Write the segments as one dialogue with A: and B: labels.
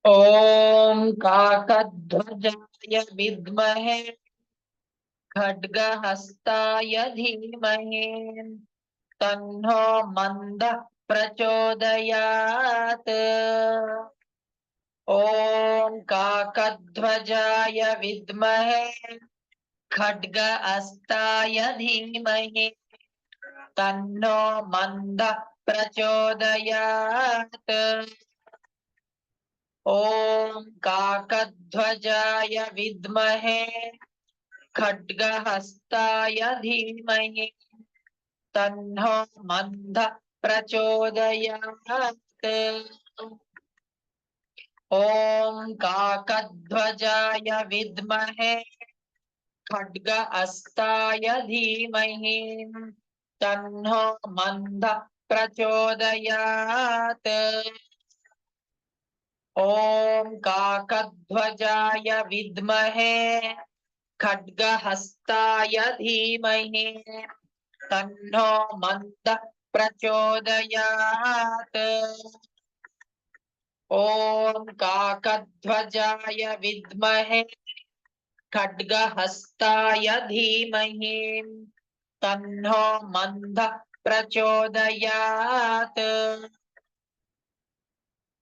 A: ओम काकध्वजाय विद्महे खड्गहस्ताय धीमहि तन्नो मन्दः प्रचोदयात्। ओम काकध्वजाय विद्महे खड्गहस्ताय धीमहि तन्नो मन्दः प्रचोदयात्। ओम काकध्वजाय विद्महे खड्गहस्ताय धीमहि तन्नो मन्दः प्रचोदयात्। ओम काकध्वजाय विद्महे खड्गहस्ताय धीमहि तन्नो मन्दः प्रचोदयात्। ओम काकध्वजाय विद्महे खड्गहस्ताय धीमहि तन्नो मन्दः प्रचोदयात्। ओम काकध्वजाय विद्महे खड्गहस्ताय धीमहि तन्नो मन्दः प्रचोदयात्।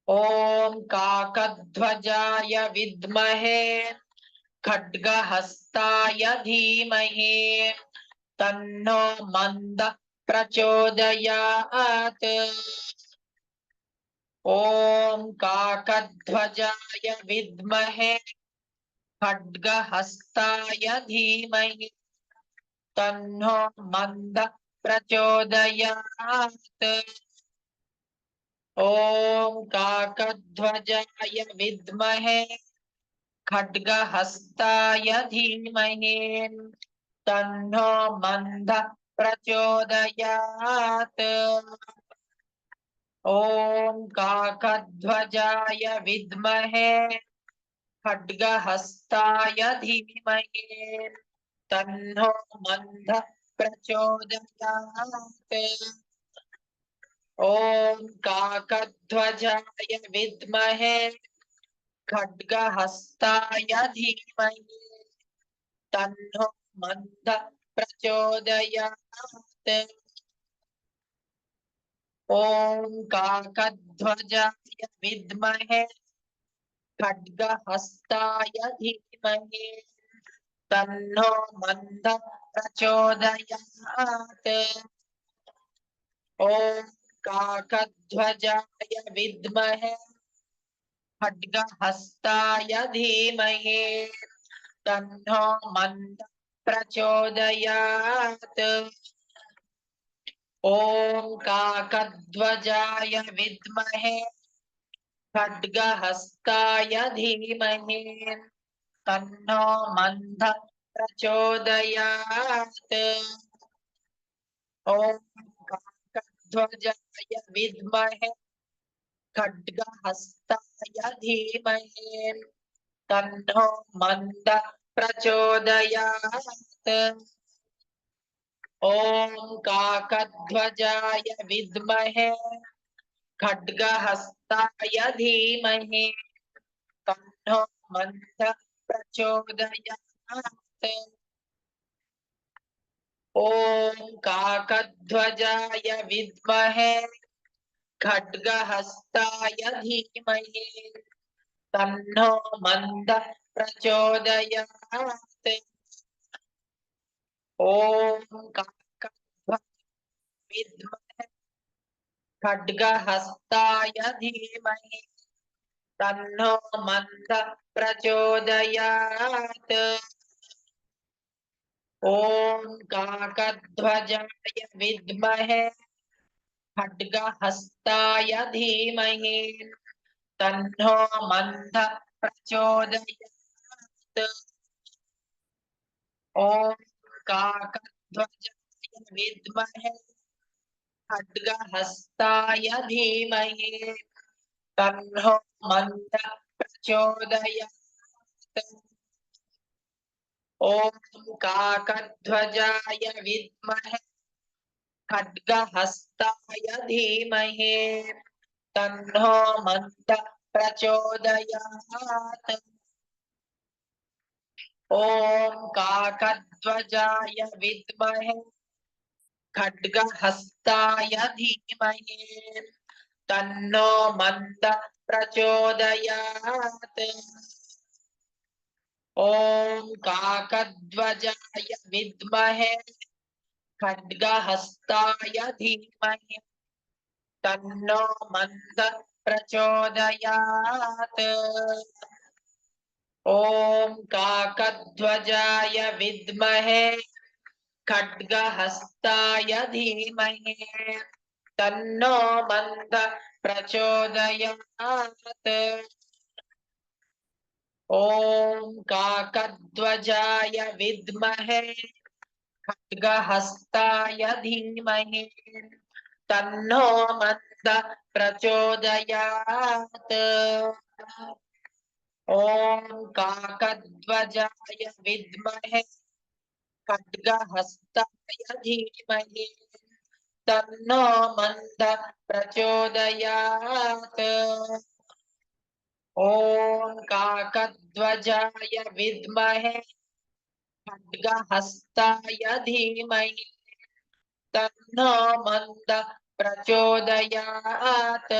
A: ओम काकध्वजाय विद्महे खड्गहस्ताय धीमहि तन्नो मन्दः प्रचोदयात्। ओम काकध्वजाय विद्महे खड्गहस्ताय धीमहि तन्नो मन्दः प्रचोदयात्। ओम काकध्वजाय विद्महे खड्गहस्ताय धीमहि तन्नो मन्दः प्रचोदयात्। ओम काकध्वजाय विद्महे खड्गहस्ताय धीमहि तन्नो मन्दः प्रचोदयात्। ओम काकध्वजाय विद्महे खड्गहस्ताय धीमहि तन्नो मन्दः प्रचोदयात्। ओम काकध्वजाय विद्महे खड्गहस्ताय धीमहि तन्नो मन्दः प्रचोदयात्। ओम काकध्वजाय विद्महे खड्गहस्ताय धीमहि तन्नो मन्दः प्रचोदयात्। ओम काकध्वजाय विद्महे खड्गहस्ताय धीमहि तन्नो मन्दः प्रचोदयात्। ओम काकध्वजाय विद्महे खड्गहस्ताय धीमहि तन्नो मन्दः प्रचोदयात्। ओम काकध्वजाय विद्महे खड्गहस्ताय धीमहि तन्नो मन्दः प्रचोदयात्। ओम काकध्वजाय विद्महे खड्गहस्ताय धीमहि तन्नो मन्दः प्रचोदयात्। ओम काकध्वजाय विद्महे खड्गहस्ताय धीमहि तन्नो मन्दः प्रचोदयात्। ओम काकध्वजाय विद्महे खड्गहस्ताय धीमहि तन्नो मन्दः प्रचोदयात्। ओम काकध्वजाय विद्महे खड्गहस्ताय धीमहि तन्नो मन्दः प्रचोदयात्। ओम काकध्वजाय विद्महे खड्गहस्ताय धीमहि तन्नो मन्दः प्रचोदयात्। ॐ काकध्वजाय विद्महे खड्गहस्ताय धीमहि तन्नो मन्द प्रचोदयात्। ॐ काकध्वजाय विद्महे खड्गहस्ताय धीमहि तन्नो मन्द प्रचोदयात्। ॐ काकध्वजाय विद्महे खड्गहस्ताय धीमहि तन्नो मन्द प्रचोदयात्। ॐ काकध्वजाय विद्महे खड्गहस्ताय धीमहि तन्नो मन्द प्रचोदयात्। ॐ काकध्वजाय विद्महे खड्गहस्ताय धीमहि तन्नो मन्द प्रचोदयात्। ॐ काकध्वजाय विद्महे खड्गहस्ताय धीमहि तन्नो मन्द प्रचोदयात्।